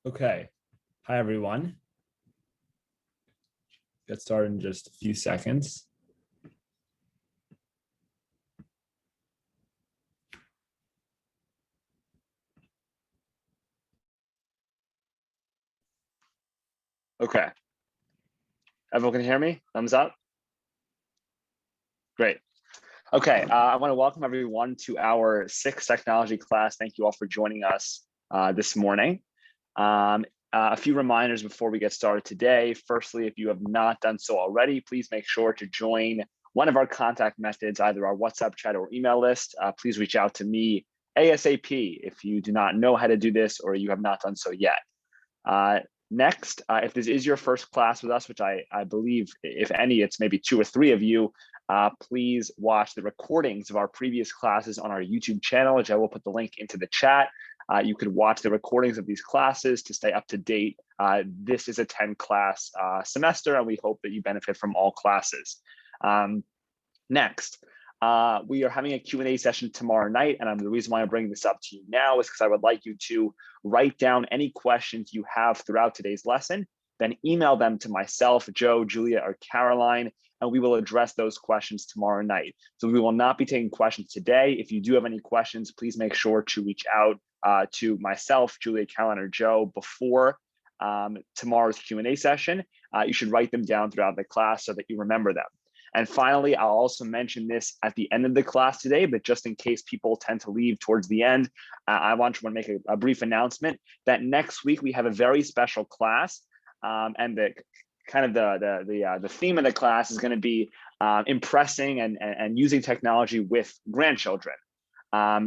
Okay. Hi, everyone. Get started in just a few seconds. Okay. Everyone can hear me? Thumbs up? Great. Okay, I want to welcome everyone to our 6th technology class. Thank you all for joining us this morning. A few reminders before we get started today. Firstly, if you have not done so already, please make sure to join one of our contact methods, either our WhatsApp chat or email list. Please reach out to me ASAP if you do not know how to do this or you have not done so yet. Next, if this is your first class with us, which I believe, if any, it's maybe 2 or 3 of you, please watch the recordings of our previous classes on our YouTube channel, which I will put the link into the chat. You could watch the recordings of these classes to stay up to date. This is a 10-class semester, and we hope that you benefit from all classes. Next, we are having a Q&A session tomorrow night, and the reason why I'm bringing this up to you now is because I would like you to write down any questions you have throughout today's lesson, then email them to myself, Joe, Julia, or Caroline, and we will address those questions tomorrow night. So we will not be taking questions today. If you do have any questions, please make sure to reach out to myself, Julia, Caroline, or Joe before tomorrow's Q&A session. You should write them down throughout the class so that you remember them. And finally, I'll also mention this at the end of the class today, but just in case people tend to leave towards the end, I want to make a brief announcement that next week we have a very special class, and the theme of the class is going to be impressing and using technology with grandchildren.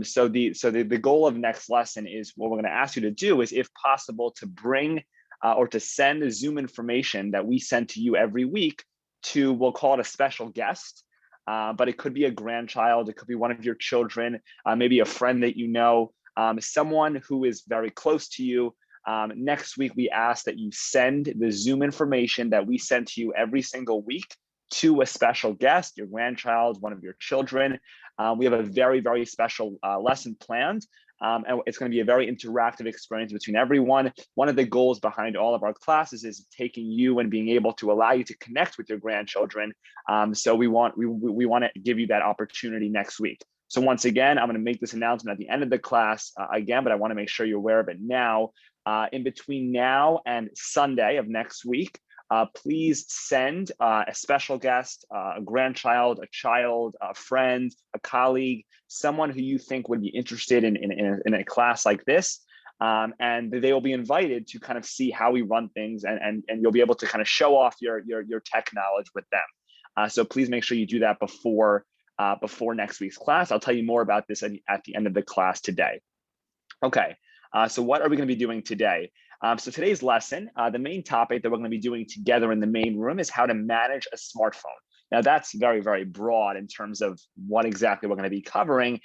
So the goal of next lesson is, what we're going to ask you to do is, if possible, to bring or to send the Zoom information that we send to you every week to, we'll call it a special guest, but it could be a grandchild, it could be one of your children, maybe a friend that you know, someone who is very close to you. Next week, we ask that you send the Zoom information that we send to you every single week to a special guest, your grandchild, one of your children. We have a very, very special lesson planned. And it's going to be a very interactive experience between everyone. One of the goals behind all of our classes is taking you and being able to allow you to connect with your grandchildren. So we want to give you that opportunity next week. So once again, I'm going to make this announcement at the end of the class again, but I want to make sure you're aware of it now. In between now and Sunday of next week, please send a special guest, a grandchild, a child, a friend, a colleague, someone who you think would be interested in a class like this. And they will be invited to kind of see how we run things, and you'll be able to kind of show off your tech knowledge with them. So please make sure you do that before next week's class. I'll tell you more about this at the end of the class today. Okay, so what are we going to be doing today? So today's lesson, the main topic that we're going to be doing together in the main room is how to manage a smartphone. Now, that's very, very broad in terms of what exactly we're going to be covering.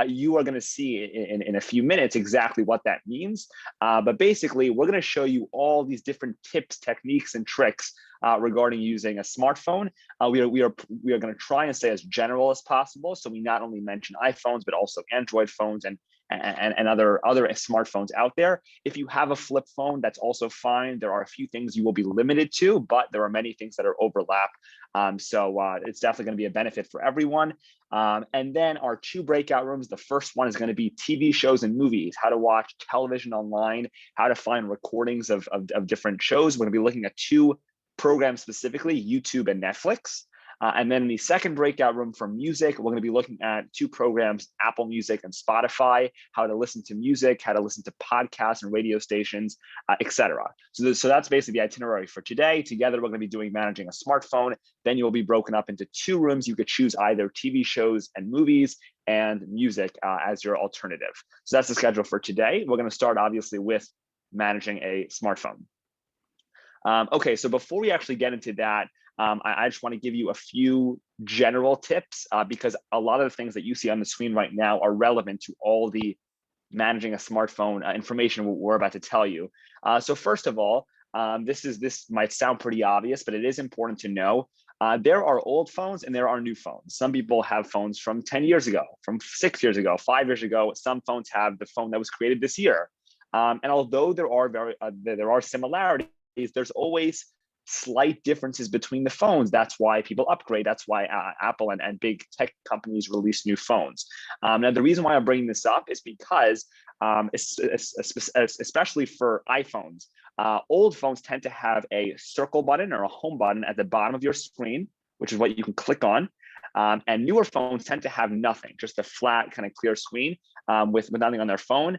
You are going to see in a few minutes exactly what that means. But basically, we're going to show you all these different tips, techniques, and tricks regarding using a smartphone. We are going to try and stay as general as possible. So we not only mention iPhones, but also Android phones and other smartphones out there. If you have a flip phone, that's also fine. There are a few things you will be limited to, but there are many things that are overlap. So it's definitely going to be a benefit for everyone. And then our 2 breakout rooms. The first one is going to be TV shows and movies, how to watch television online, how to find recordings of different shows. We're going to be looking at 2 programs specifically, YouTube and Netflix. And then in the second breakout room for music, we're going to be looking at 2 programs, Apple Music and Spotify, how to listen to music, how to listen to podcasts and radio stations, etc. So that's basically the itinerary for today. Together, we're going to be doing managing a smartphone. Then you'll be broken up into 2 rooms. You could choose either TV shows and movies and music as your alternative. So that's the schedule for today. We're going to start, obviously, with managing a smartphone. Okay, so before we actually get into that, I just want to give you a few general tips because a lot of the things that you see on the screen right now are relevant to all the managing a smartphone information we're about to tell you. So first of all, this might sound pretty obvious, but it is important to know. There are old phones and there are new phones. Some people have phones from 10 years ago, from 6 years ago, 5 years ago. Some phones have the phone that was created this year. And although there are similarities, there's always slight differences between the phones. That's why people upgrade. That's why Apple and big tech companies release new phones. Now, the reason why I'm bringing this up is because, especially for iPhones, old phones tend to have a circle button or a home button at the bottom of your screen, which is what you can click on. And newer phones tend to have nothing, just a flat kind of clear screen with nothing on their phone.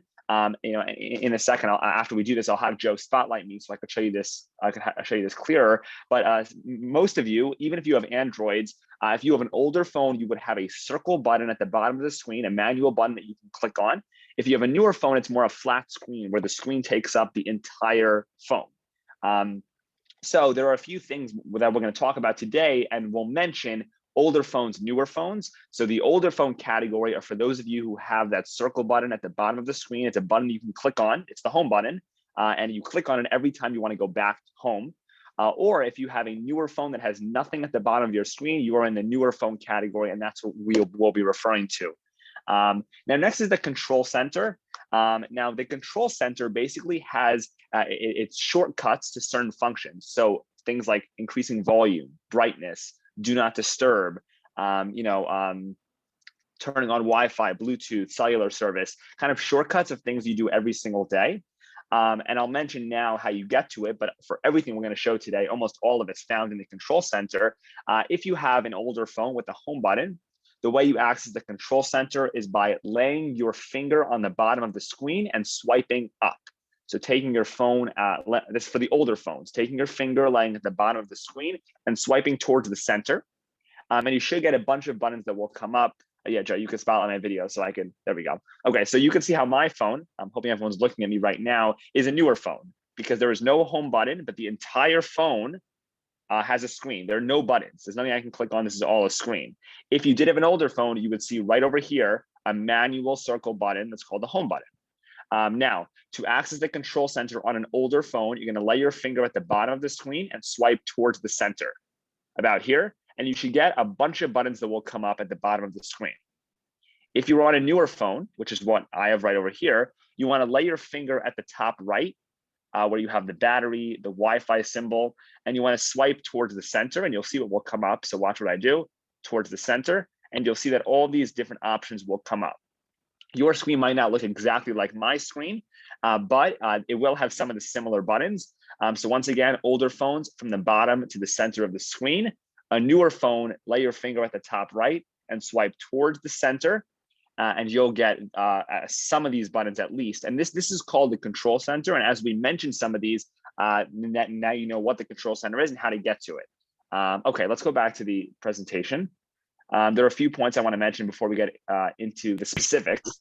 In a second, after we do this, I'll have Joe spotlight me so I could show you this. I could show you this clearer. But most of you, even if you have Androids, if you have an older phone, you would have a circle button at the bottom of the screen, a manual button that you can click on. If you have a newer phone, it's more a flat screen where the screen takes up the entire phone. So there are a few things that we're going to talk about today, and we'll mention older phones, newer phones. So the older phone category are for those of you who have that circle button at the bottom of the screen. It's a button you can click on. It's the home button, and you click on it every time you want to go back home. Or if you have a newer phone that has nothing at the bottom of your screen, you are in the newer phone category, and that's what we'll be referring to. Now, next is the control center. Now, the control center basically has its shortcuts to certain functions. So things like increasing volume, brightness, do not disturb, turning on Wi-Fi, Bluetooth, cellular service, kind of shortcuts of things you do every single day. And I'll mention now how you get to it, but for everything we're going to show today, almost all of it's found in the control center. If you have an older phone with a home button, the way you access the control center is by laying your finger on the bottom of the screen and swiping up. So taking your phone, this is for the older phones, taking your finger, laying at the bottom of the screen and swiping towards the center. And you should get a bunch of buttons that will come up. Yeah, Joe, you can spotlight my video so I can, there we go. Okay, so you can see how my phone, I'm hoping everyone's looking at me right now, is a newer phone because there is no home button, but the entire phone has a screen. There are no buttons. There's nothing I can click on. This is all a screen. If you did have an older phone, you would see right over here, a manual circle button that's called the home button. Now, to access the control center on an older phone, you're going to lay your finger at the bottom of the screen and swipe towards the center, about here, and you should get a bunch of buttons that will come up at the bottom of the screen. If you're on a newer phone, which is what I have right over here, you want to lay your finger at the top right, where you have the battery, the Wi-Fi symbol, and you want to swipe towards the center, and you'll see what will come up. So watch what I do, towards the center, and you'll see that all these different options will come up. Your screen might not look exactly like my screen, but it will have some of the similar buttons. So once again, older phones from the bottom to the center of the screen. A newer phone, lay your finger at the top right and swipe towards the center, and you'll get some of these buttons at least. And this is called the control center. And as we mentioned some of these, now you know what the control center is and how to get to it. Okay, let's go back to the presentation. There are a few points I want to mention before we get into the specifics.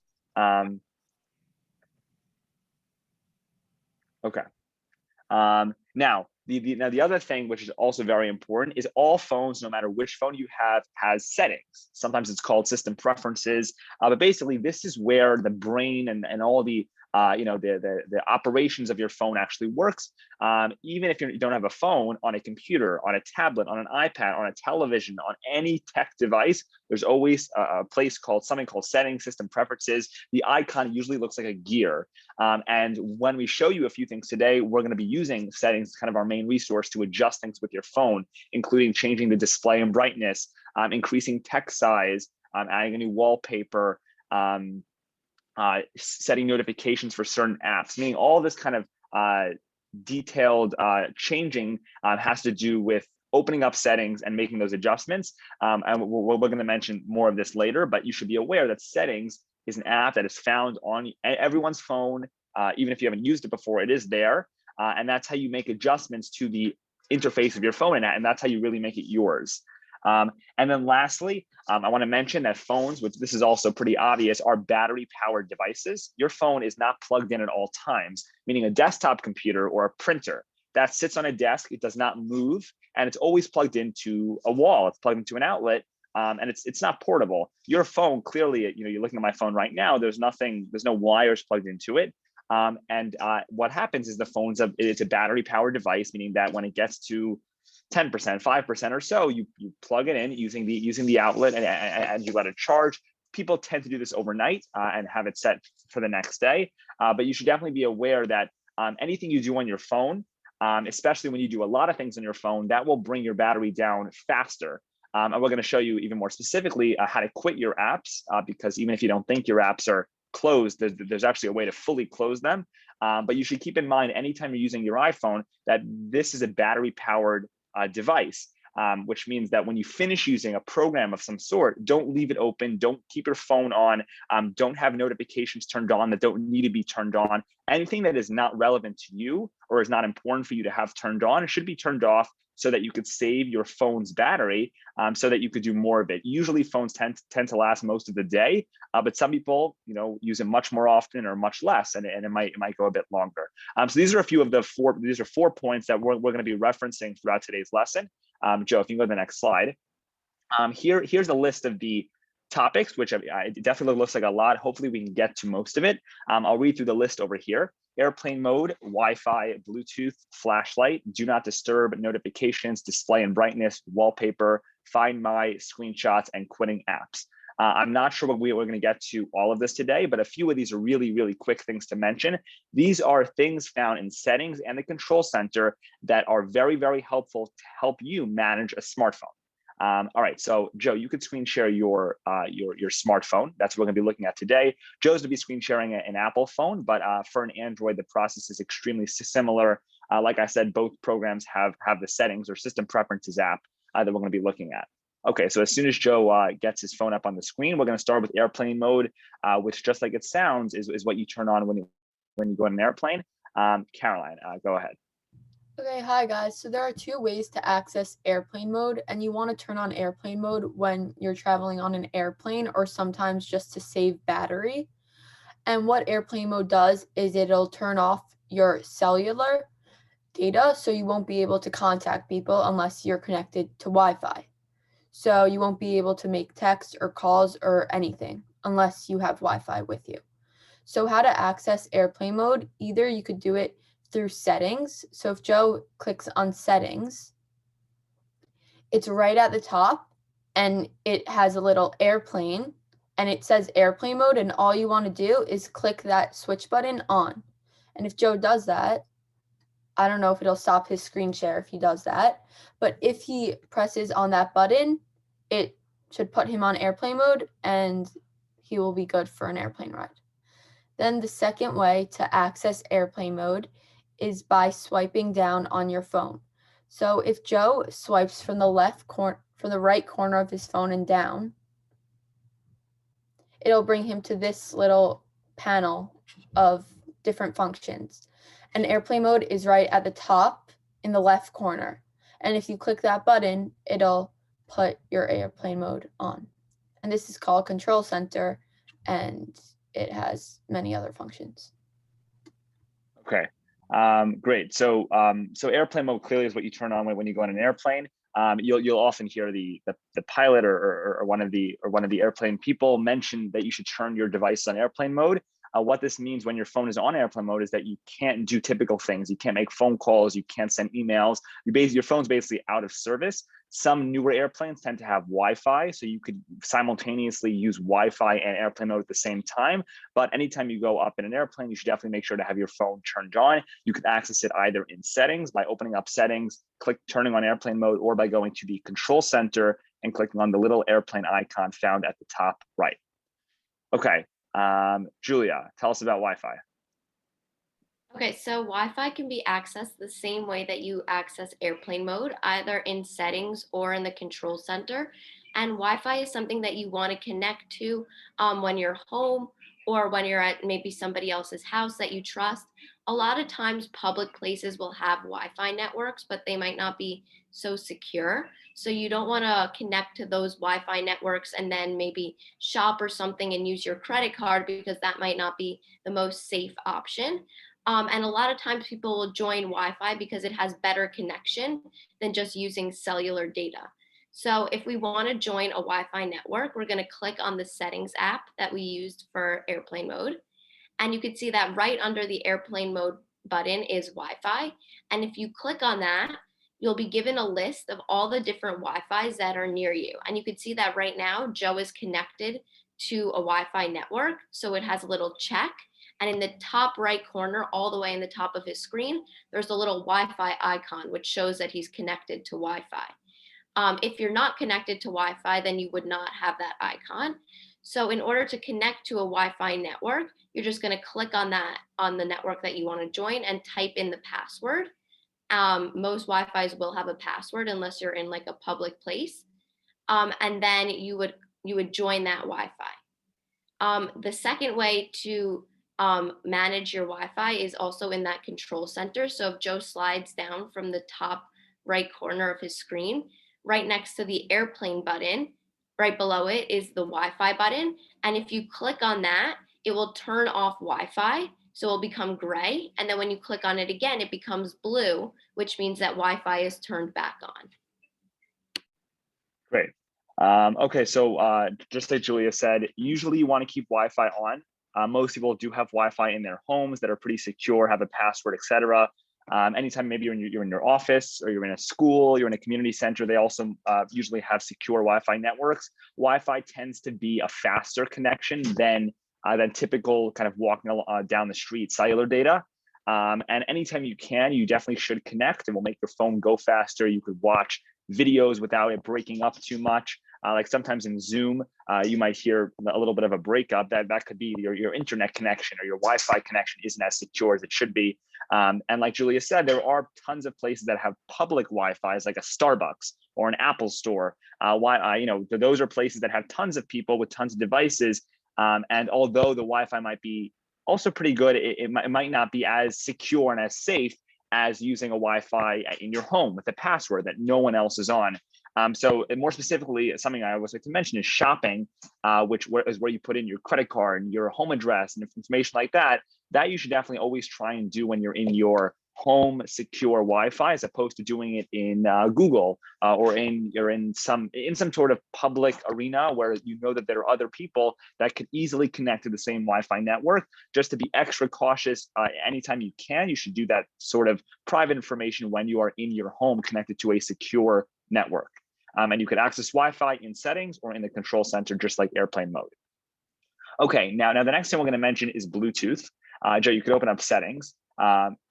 Okay. Now, the other thing, which is also very important, is all phones, no matter which phone you have, has settings. Sometimes it's called system preferences, but basically this is where the brain and all the the operations of your phone actually works. Even if you don't have a phone, on a computer, on a tablet, on an iPad, on a television, on any tech device, there's always a place called something called settings, system preferences. The icon usually looks like a gear. And when we show you a few things today, we're going to be using settings as kind of our main resource to adjust things with your phone, including changing the display and brightness, increasing text size, adding a new wallpaper, setting notifications for certain apps, meaning all this kind of detailed changing has to do with opening up settings and making those adjustments. And we're going to mention more of this later, but you should be aware that settings is an app that is found on everyone's phone. Even if you haven't used it before, it is there. And that's how you make adjustments to the interface of your phone, and that's how you really make it yours. And then lastly, I want to mention that phones, which this is also pretty obvious, are battery-powered devices. Your phone is not plugged in at all times, meaning a desktop computer or a printer that sits on a desk, it does not move, and it's always plugged into a wall. It's plugged into an outlet, and it's not portable. Your phone, clearly, you're looking at my phone right now. There's no wires plugged into it. And what happens is the it's a battery-powered device, meaning that when it gets to 10%, 5% or so, you plug it in using the outlet and you let it charge people tend to do this overnight and have it set for the next day. But you should definitely be aware that anything you do on your phone, especially when you do a lot of things on your phone, that will bring your battery down faster. And we're going to show you even more specifically how to quit your apps, because even if you don't think your apps are closed, there's actually a way to fully close them. But you should keep in mind anytime you're using your iPhone that this is a battery powered device. Which means that when you finish using a program of some sort, don't leave it open, don't keep your phone on, don't have notifications turned on that don't need to be turned on. Anything that is not relevant to you or is not important for you to have turned on, it should be turned off so that you could save your phone's battery, so that you could do more of it. Usually phones tend to last most of the day, but some people, use it much more often or much less, and it might go a bit longer. So these are a few of the four points that we're going to be referencing throughout today's lesson. Joe, if you can go to the next slide. Here's a list of the topics, which it definitely looks like a lot. Hopefully we can get to most of it. I'll read through the list over here. Airplane mode, Wi-Fi, Bluetooth, flashlight, do not disturb, notifications, display and brightness, wallpaper, find my, screenshots, and quitting apps. I'm not sure we're going to get to all of this today, but a few of these are really, really quick things to mention. These are things found in settings and the control center that are very, very helpful to help you manage a smartphone. All right, so Joe, you could screen share your smartphone. That's what we're going to be looking at today. Joe's to be screen sharing an Apple phone, but for an Android, the process is extremely similar. Like I said, both programs have the settings or system preferences app that we're going to be looking at. Okay, so as soon as Joe gets his phone up on the screen, we're going to start with airplane mode, which, just like it sounds, is what you turn on when you go in an airplane. Caroline, go ahead. Okay, hi guys. So there are two ways to access airplane mode, and you want to turn on airplane mode when you're traveling on an airplane or sometimes just to save battery. And what airplane mode does is it'll turn off your cellular data, so you won't be able to contact people unless you're connected to Wi-Fi. So you won't be able to make texts or calls or anything unless you have Wi-Fi with you. So how to access airplane mode, either you could do it through settings. So if Joe clicks on settings, it's right at the top and it has a little airplane and it says airplane mode, and all you want to do is click that switch button on. And if Joe does that, I don't know if it'll stop his screen share if he does that, but if he presses on that button, it should put him on airplane mode and he will be good for an airplane ride. Then the second way to access airplane mode is by swiping down on your phone. So if Joe swipes from the right corner of his phone and down, it'll bring him to this little panel of different functions. And airplane mode is right at the top in the left corner. And if you click that button, it'll put your airplane mode on. And this is called Control Center, and it has many other functions. Okay. Great. So airplane mode clearly is what you turn on when you go on an airplane. You'll often hear the pilot or one of the airplane people mention that you should turn your device on airplane mode. What this means when your phone is on airplane mode is that you can't do typical things. You can't make phone calls. You can't send emails. Your phone's basically out of service. Some newer airplanes tend to have Wi-Fi, so you could simultaneously use Wi-Fi and airplane mode at the same time. But anytime you go up in an airplane, you should definitely make sure to have your phone turned on. You can access it either in settings by opening up settings, turning on airplane mode, or by going to the control center and clicking on the little airplane icon found at the top right. Okay. Julia, tell us about Wi-Fi. Okay, so Wi-Fi can be accessed the same way that you access airplane mode, either in settings or in the control center. And Wi-Fi is something that you want to connect to when you're home or when you're at maybe somebody else's house that you trust. A lot of times public places will have Wi-Fi networks, but they might not be so secure. So you don't want to connect to those Wi-Fi networks and then maybe shop or something and use your credit card, because that might not be the most safe option. And a lot of times people will join Wi-Fi because it has better connection than just using cellular data. So if we want to join a Wi-Fi network, we're going to click on the settings app that we used for airplane mode. And you can see that right under the airplane mode button is Wi-Fi. And if you click on that, you'll be given a list of all the different Wi-Fis that are near you. And you can see that right now, Joe is connected to a Wi-Fi network. So it has a little check. And in the top right corner, all the way in the top of his screen, there's a little Wi-Fi icon, which shows that he's connected to Wi-Fi. If you're not connected to Wi-Fi, then you would not have that icon. So in order to connect to a Wi-Fi network, you're just going to click on that on the network that you want to join and type in the password. Most Wi-Fis will have a password unless you're in like a public place. And then you would join that Wi-Fi. The second way to manage your Wi-Fi is also in that control center. So if Joe slides down from the top right corner of his screen, right next to the airplane button, right below it is the Wi-Fi button. And if you click on that, it will turn off Wi-Fi. So it will become gray. And then when you click on it again, it becomes blue, which means that Wi-Fi is turned back on. Great. Okay, so just like Julia said, usually you want to keep Wi-Fi on. Most people do have Wi-Fi in their homes that are pretty secure, have a password, etc. Anytime maybe you're in your office or you're in a school, you're in a community center, they also usually have secure Wi-Fi networks. Wi-Fi tends to be a faster connection than typical kind of walking down the street cellular data. And anytime you can, you definitely should connect. It will make your phone go faster. You could watch videos without it breaking up too much. Like sometimes in Zoom, you might hear a little bit of a breakup. That could be your internet connection or your Wi-Fi connection isn't as secure as it should be. And like Julia said, there are tons of places that have public Wi-Fis, like a Starbucks or an Apple store. Those are places that have tons of people with tons of devices. And although the Wi-Fi might be also pretty good, it might not be as secure and as safe as using a Wi-Fi in your home with a password that no one else is on. So more specifically, something I always like to mention is shopping, which is where you put in your credit card and your home address and information like that. That you should definitely always try and do when you're in your home secure Wi-Fi, as opposed to doing it in Google or you're in some sort of public arena where you know that there are other people that could easily connect to the same Wi-Fi network. Just to be extra cautious, anytime you can, you should do that sort of private information when you are in your home connected to a secure network. And you could access Wi-Fi in settings or in the control center, just like airplane mode. Okay, now the next thing we're going to mention is Bluetooth. Joe, you could open up settings.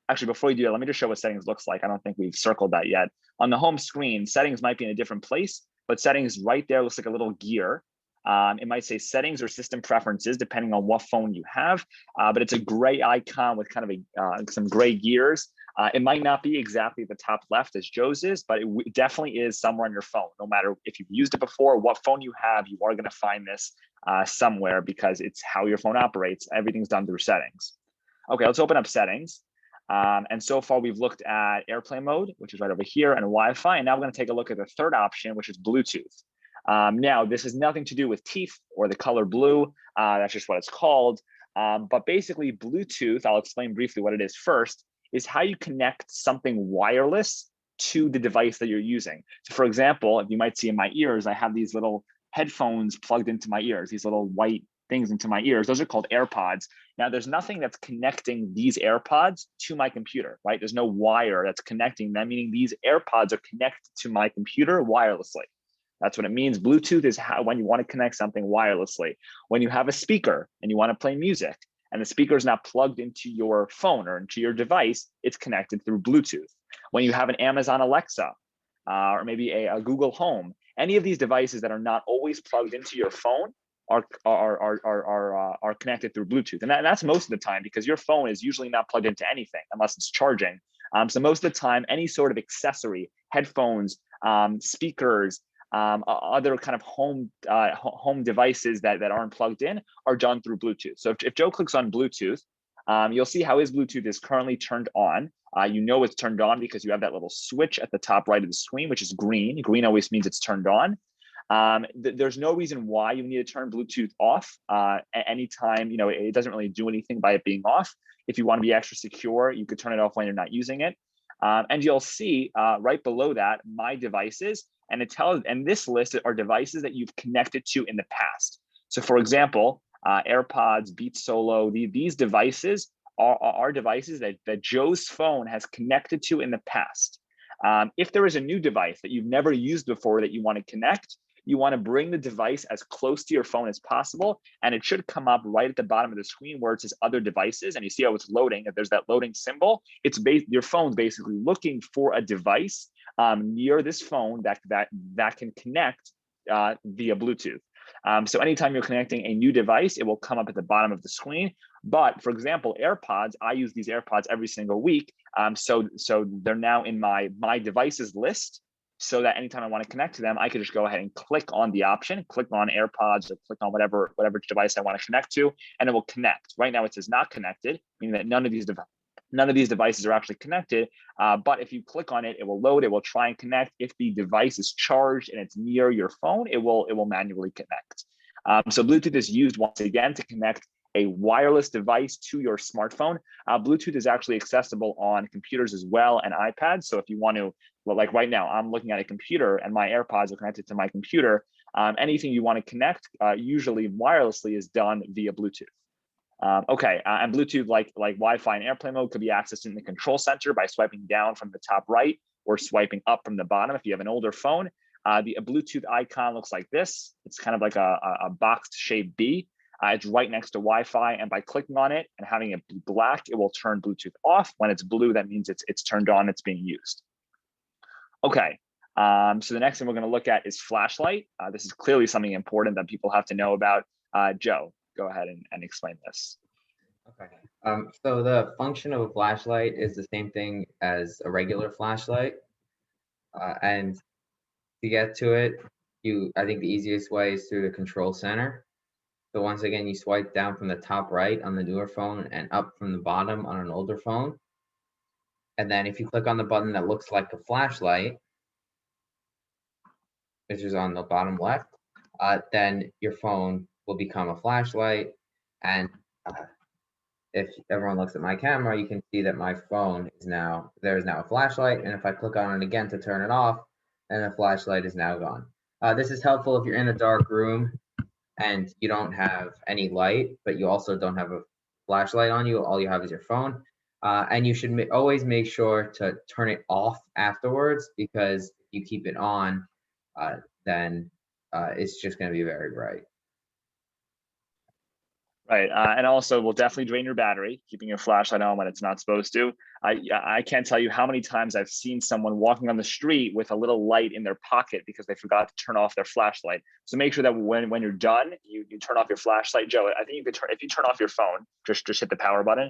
Actually, before you do that, let me just show what settings looks like. I don't think we've circled that yet. On the home screen, settings might be in a different place, but settings right there looks like a little gear. It might say settings or system preferences, depending on what phone you have, but it's a gray icon with kind of some gray gears. It might not be exactly at the top left as Joe's is, but it definitely is somewhere on your phone. No matter if you've used it before, what phone you have, you are going to find this somewhere because it's how your phone operates. Everything's done through settings. Okay, let's open up settings. And so far we've looked at airplane mode, which is right over here, and Wi-Fi. And now we're going to take a look at the third option, which is Bluetooth. Now, this has nothing to do with teeth or the color blue. That's just what it's called. But basically, Bluetooth, I'll explain briefly what it is first, is how you connect something wireless to the device that you're using. So for example, if you might see in my ears, I have these little headphones plugged into my ears, these little white things into my ears. Those are called AirPods. Now, there's nothing that's connecting these AirPods to my computer, right? There's no wire that's connecting them, meaning these AirPods are connected to my computer wirelessly. That's what it means. Bluetooth is when you want to connect something wirelessly. When you have a speaker and you want to play music and the speaker is not plugged into your phone or into your device, it's connected through Bluetooth. When you have an Amazon Alexa or maybe a Google Home, any of these devices that are not always plugged into your phone are connected through Bluetooth. And that's most of the time because your phone is usually not plugged into anything unless it's charging. So most of the time, any sort of accessory, headphones, speakers, other kind of home devices that aren't plugged in are done through Bluetooth. So if Joe clicks on Bluetooth, you'll see how his Bluetooth is currently turned on. You know it's turned on because you have that little switch at the top right of the screen, which is green. Green always means it's turned on. There's no reason why you need to turn Bluetooth off anytime. It doesn't really do anything by it being off. If you want to be extra secure, you could turn it off when you're not using it. And you'll see right below that, my devices, and this list are devices that you've connected to in the past. So for example, AirPods, Beats Solo, these devices are devices that Joe's phone has connected to in the past. If there is a new device that you've never used before that you want to connect, you want to bring the device as close to your phone as possible, and it should come up right at the bottom of the screen where it says other devices, and you see how it's loading. If there's that loading symbol, it's your phone's basically looking for a device near this phone that can connect via Bluetooth. So anytime you're connecting a new device, it will come up at the bottom of the screen. But for example, AirPods, I use these AirPods every single week. So they're now in my devices list, so that anytime I want to connect to them, I can just go ahead and click on the option, click on AirPods, or click on whatever device I want to connect to, and it will connect. Right now it says not connected, meaning that none of these devices are actually connected. But if you click on it, it will load, it will try and connect. If the device is charged and it's near your phone, it will manually connect. So Bluetooth is used once again to connect a wireless device to your smartphone. Bluetooth is actually accessible on computers as well and iPads. So if you want to, like right now, I'm looking at a computer and my AirPods are connected to my computer. Anything you want to connect, usually wirelessly, is done via Bluetooth. And Bluetooth, like Wi-Fi and airplane mode, could be accessed in the control center by swiping down from the top right or swiping up from the bottom. If you have an older phone, the Bluetooth icon looks like this. It's kind of like a boxed shaped B. It's right next to Wi-Fi, and by clicking on it and having it be black, it will turn Bluetooth off. When it's blue, that means it's turned on, it's being used. Okay, so the next thing we're going to look at is flashlight. This is clearly something important that people have to know about. Joe, go ahead and explain this. Okay. So the function of a flashlight is the same thing as a regular flashlight. And to get to it, I think the easiest way is through the control center. So once again, you swipe down from the top right on the newer phone and up from the bottom on an older phone. And then if you click on the button that looks like a flashlight, which is on the bottom left, then your phone will become a flashlight. And if everyone looks at my camera, you can see that my phone there is now a flashlight. And if I click on it again to turn it off, then the flashlight is now gone. This is helpful if you're in a dark room and you don't have any light, but you also don't have a flashlight on you. All you have is your phone. And you should always make sure to turn it off afterwards, because if you keep it on, then it's just going to be very bright. Right, and also will definitely drain your battery, keeping your flashlight on when it's not supposed to. I can't tell you how many times I've seen someone walking on the street with a little light in their pocket because they forgot to turn off their flashlight. So make sure that when you're done, you turn off your flashlight. Joe, I think you could if you turn off your phone, just hit the power button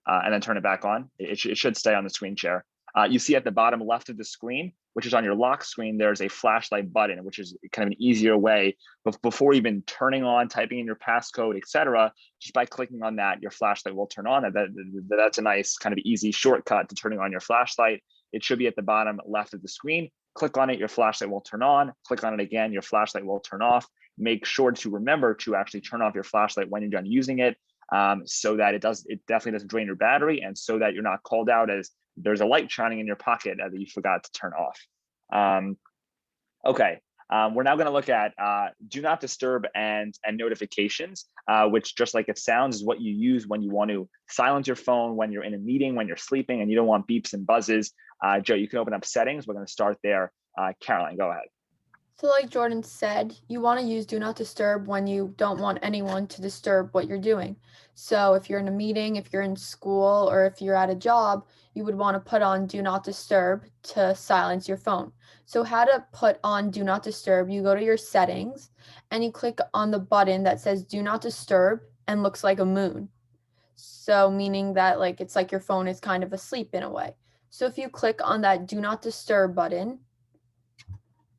and then turn it back on. It should stay on the screen share. You see at the bottom left of the screen, which is on your lock screen, there's a flashlight button, which is kind of an easier way before even turning on, typing in your passcode, etc. Just by clicking on that, your flashlight will turn on. That's a nice kind of easy shortcut to turning on your flashlight. It should be at the bottom left of the screen. Click on it, your flashlight will turn on. Click on it again, your flashlight will turn off. Make sure to remember to actually turn off your flashlight when you're done using it, so that it definitely doesn't drain your battery, and so that you're not called out as there's a light shining in your pocket that you forgot to turn off. Okay, we're now going to look at do not disturb and notifications, which, just like it sounds, is what you use when you want to silence your phone when you're in a meeting, when you're sleeping, and you don't want beeps and buzzes. Joe, you can open up settings. We're going to start there. Caroline, go ahead. So like Jordan said, you want to use do not disturb when you don't want anyone to disturb what you're doing. So if you're in a meeting, if you're in school, or if you're at a job, you would want to put on do not disturb to silence your phone. So how to put on do not disturb, you go to your settings and you click on the button that says do not disturb and looks like a moon. So meaning that like it's like your phone is kind of asleep in a way. So if you click on that do not disturb button,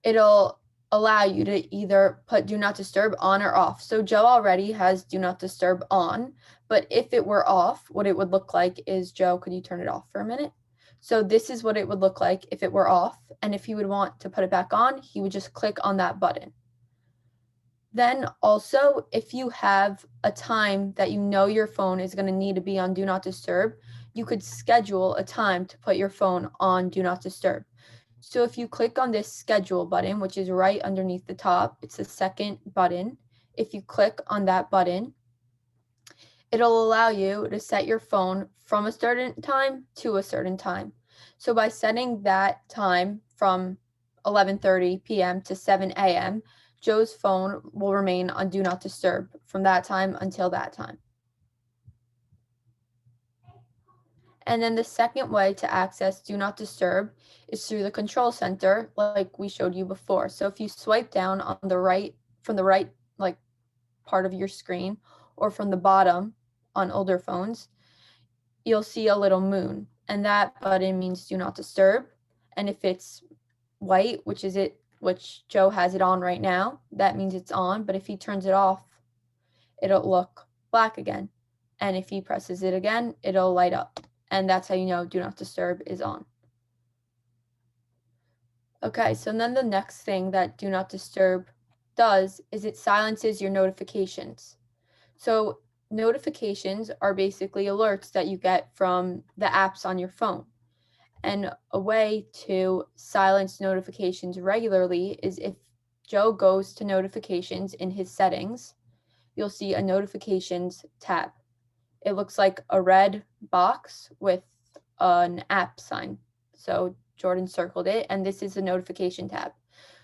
it'll allow you to either put do not disturb on or off. So Joe already has do not disturb on, but if it were off, what it would look like is, Joe, could you turn it off for a minute? So this is what it would look like if it were off. And if he would want to put it back on, he would just click on that button. Then also, if you have a time that you know your phone is going to need to be on do not disturb, you could schedule a time to put your phone on do not disturb. So if you click on this schedule button, which is right underneath the top, it's the second button. If you click on that button, it'll allow you to set your phone from a certain time to a certain time. So by setting that time from 11:30 p.m. to 7 a.m., Joe's phone will remain on Do Not Disturb from that time until that time. And then the second way to access Do Not Disturb is through the control center, like we showed you before. So if you swipe down on the right, from the right like part of your screen, or from the bottom on older phones, you'll see a little moon, and that button means Do Not Disturb. And if it's white, which Joe has it on right now, that means it's on. But if he turns it off, it'll look black again. And if he presses it again, it'll light up. And that's how you know Do Not Disturb is on. Okay, so then the next thing that Do Not Disturb does is it silences your notifications. So notifications are basically alerts that you get from the apps on your phone. And a way to silence notifications regularly is if Joe goes to notifications in his settings, you'll see a notifications tab. It looks like a red box with an app sign. So Jordan circled it, and this is the notification tab.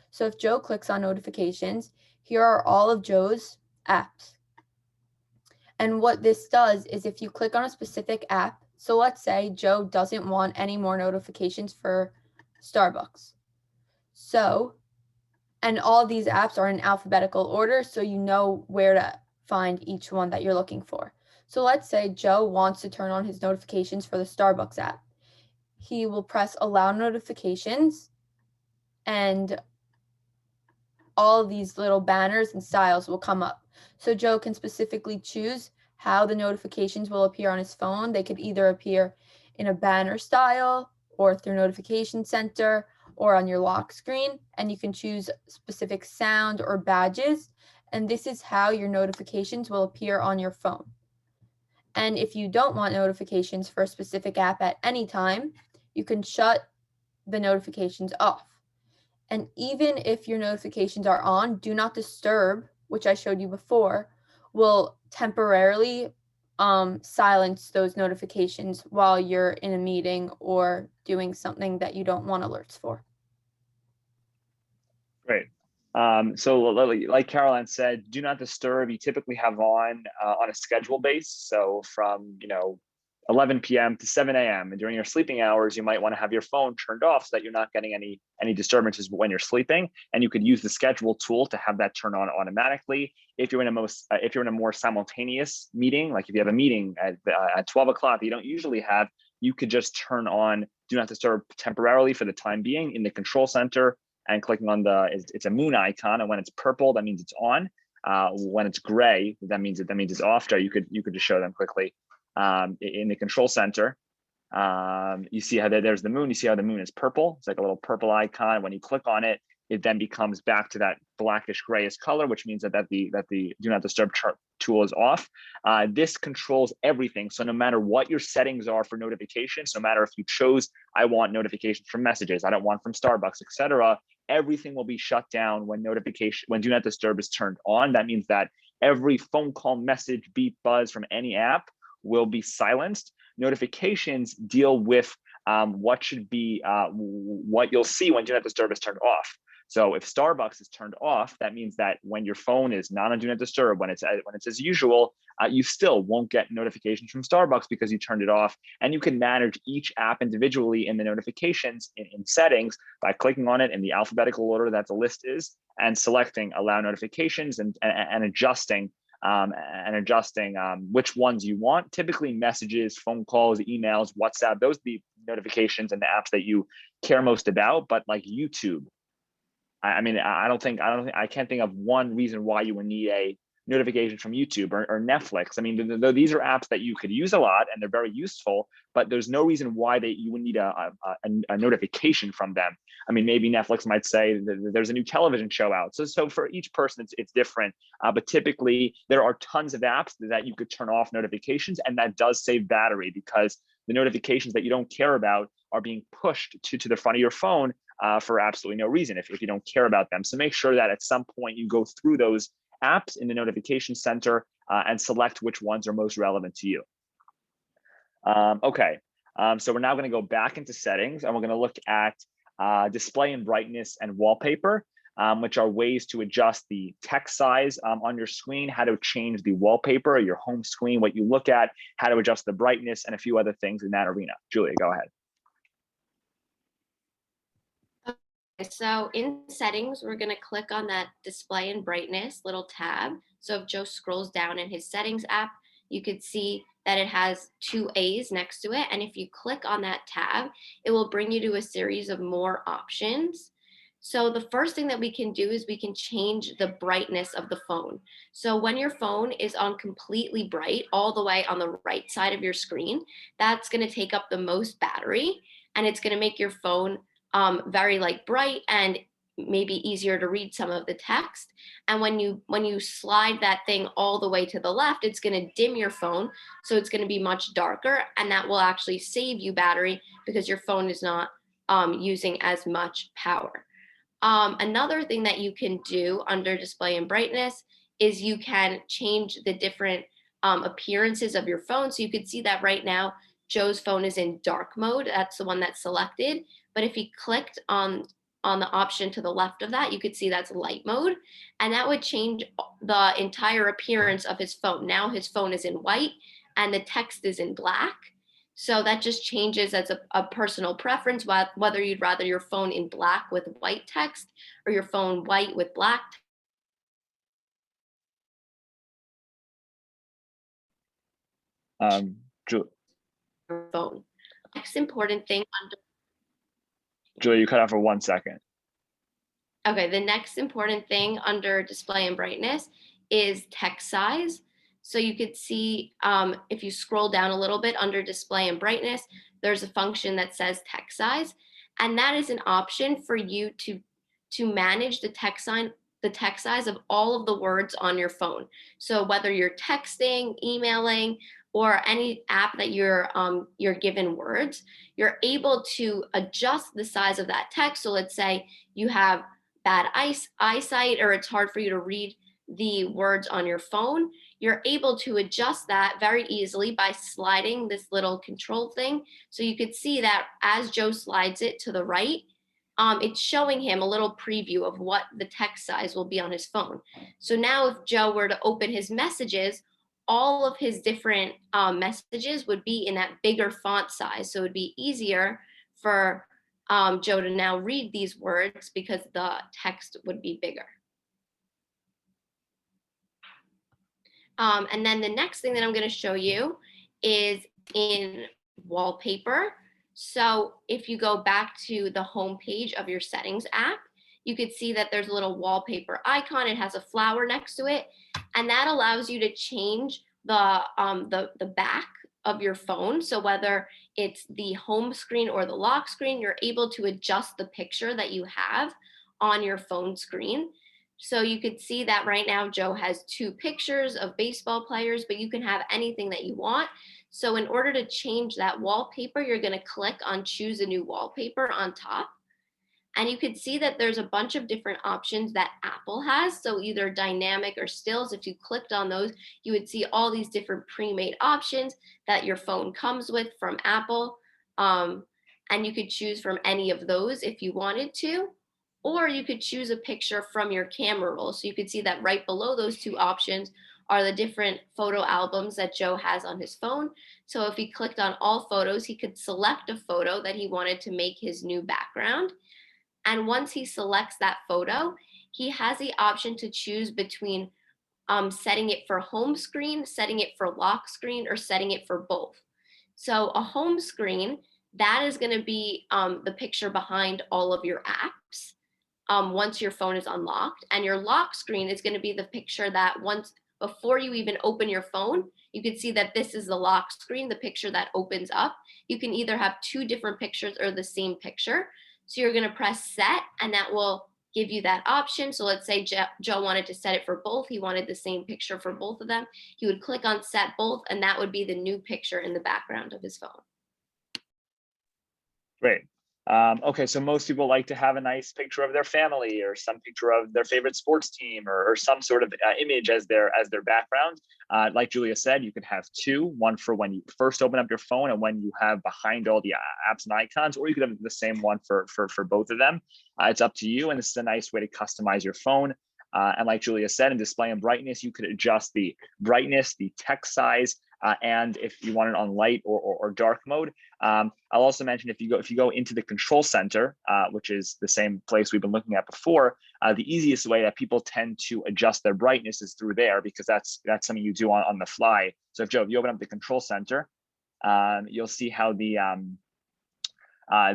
So if Joe clicks on notifications, here are all of Joe's apps. And what this does is if you click on a specific app, so let's say Joe doesn't want any more notifications for Starbucks. So, and all these apps are in alphabetical order, so you know where to find each one that you're looking for. So let's say Joe wants to turn on his notifications for the Starbucks app. He will press Allow Notifications, and all of these little banners and styles will come up. So Joe can specifically choose how the notifications will appear on his phone. They could either appear in a banner style or through Notification Center or on your lock screen, and you can choose specific sound or badges. And this is how your notifications will appear on your phone. And if you don't want notifications for a specific app at any time, you can shut the notifications off. And even if your notifications are on, Do Not Disturb, which I showed you before, will temporarily silence those notifications while you're in a meeting or doing something that you don't want alerts for. Great. So like Caroline said, Do Not Disturb, you typically have on a schedule base. So from 11 p.m. to 7 a.m. and during your sleeping hours, you might want to have your phone turned off so that you're not getting any disturbances when you're sleeping. And you could use the schedule tool to have that turn on automatically. If you're in a more simultaneous meeting, like if you have a meeting at 12 o'clock that you don't usually have, you could just turn on Do Not Disturb temporarily for the time being in the control center and clicking on it's a moon icon. And when it's purple, that means it's on. When it's gray, that means it's off. So you could just show them quickly. In the control center, you see how there's the moon. You see how the moon is purple. It's like a little purple icon. When you click on it, it then becomes back to that blackish grayish color, which means that the Do Not Disturb tool is off. This controls everything. So no matter what your settings are for notifications, no matter if you chose, I want notifications from messages, I don't want from Starbucks, etc., everything will be shut down when Do Not Disturb is turned on. That means that every phone call, message, beep, buzz from any app will be silenced. Notifications deal with what you'll see when Do Not Disturb is turned off. So if Starbucks is turned off, that means that when your phone is not on Do Not Disturb, when it's as usual, you still won't get notifications from Starbucks because you turned it off. And you can manage each app individually in the notifications in settings by clicking on it in the alphabetical order that the list is and selecting Allow Notifications and adjusting which ones you want. Typically messages, phone calls, emails, WhatsApp, those are the notifications and the apps that you care most about. But like YouTube, I can't think of one reason why you would need a notification from YouTube or Netflix. I mean, though these are apps that you could use a lot and they're very useful, but there's no reason why you would need a notification from them. I mean, maybe Netflix might say that there's a new television show out. So for each person, it's different. But typically, there are tons of apps that you could turn off notifications, and that does save battery because the notifications that you don't care about are being pushed to the front of your phone for absolutely no reason if you don't care about them. So make sure that at some point you go through those apps in the notification center and select which ones are most relevant to you. So we're now going to go back into settings and we're going to look at display and brightness and wallpaper. which are ways to adjust the text size on your screen, how to change the wallpaper, your home screen, what you look at, how to adjust the brightness, and a few other things in that arena. Julia, go ahead. So in settings, we're going to click on that display and brightness little tab. So if Joe scrolls down in his settings app, you could see that it has 2 A's next to it. And if you click on that tab, it will bring you to a series of more options. So the first thing that we can do is we can change the brightness of the phone. So when your phone is on completely bright, all the way on the right side of your screen, that's going to take up the most battery, and it's going to make your phone very bright and maybe easier to read some of the text. And when you slide that thing all the way to the left, it's going to dim your phone, so it's going to be much darker, and that will actually save you battery because your phone is not using as much power. Another thing that you can do under display and brightness is you can change the different appearances of your phone. So you could see that right now Joe's phone is in dark mode. That's the one that's selected. But if he clicked on the option to the left of that, you could see that's light mode, and that would change the entire appearance of his phone. Now his phone is in white and the text is in black. So that just changes as a personal preference, whether you'd rather your phone in black with white text or your phone white with black phone. Next important thing under Julia, you cut out for 1 second. Okay, the next important thing under display and brightness is text size. So you could see if you scroll down a little bit under display and brightness, there's a function that says text size. And that is an option for you to manage the text size of all of the words on your phone. So whether you're texting, emailing, or any app that you're given words, you're able to adjust the size of that text. So let's say you have bad eyesight, or it's hard for you to read the words on your phone, you're able to adjust that very easily by sliding this little control thing. So you could see that as Joe slides it to the right, it's showing him a little preview of what the text size will be on his phone. So now if Joe were to open his messages, all of his different messages would be in that bigger font size. So it would be easier for Joe to now read these words because the text would be bigger. And then the next thing that I'm going to show you is in Wallpaper. So if you go back to the home page of your settings app, you could see that there's a little wallpaper icon. It has a flower next to it, and that allows you to change the back of your phone. So whether it's the home screen or the lock screen, you're able to adjust the picture that you have on your phone screen. So you could see that right now Joe has 2 pictures of baseball players, but you can have anything that you want. So in order to change that wallpaper, you're going to click on choose a new wallpaper on top. And you could see that there's a bunch of different options that Apple has. So either dynamic or stills. If you clicked on those, you would see all these different pre-made options that your phone comes with from Apple. And you could choose from any of those if you wanted to. Or you could choose a picture from your camera roll. So you could see that right below those 2 options are the different photo albums that Joe has on his phone. So if he clicked on all photos, he could select a photo that he wanted to make his new background. And once he selects that photo, he has the option to choose between setting it for home screen, setting it for lock screen, or setting it for both. So a home screen, that is going to be the picture behind all of your apps once your phone is unlocked. And your lock screen is going to be the picture that before you even open your phone, you can see that this is the lock screen, the picture that opens up. You can either have 2 different pictures or the same picture. So you're going to press set, and that will give you that option. So let's say Joe wanted to set it for both. He wanted the same picture for both of them. He would click on set both, and that would be the new picture in the background of his phone. Great. Okay, so most people like to have a nice picture of their family or some picture of their favorite sports team or some sort of image as their background. Like Julia said, you could have two, one for when you first open up your phone and when you have behind all the apps and icons, or you could have the same one for both of them. It's up to you, and this is a nice way to customize your phone. And like Julia said, in display and brightness, you could adjust the brightness, the text size, and if you want it on light or dark mode. I'll also mention if you go into the control center, which is the same place we've been looking at before, the easiest way that people tend to adjust their brightness is through there, because that's something you do on the fly. So if you open up the control center, you'll see how the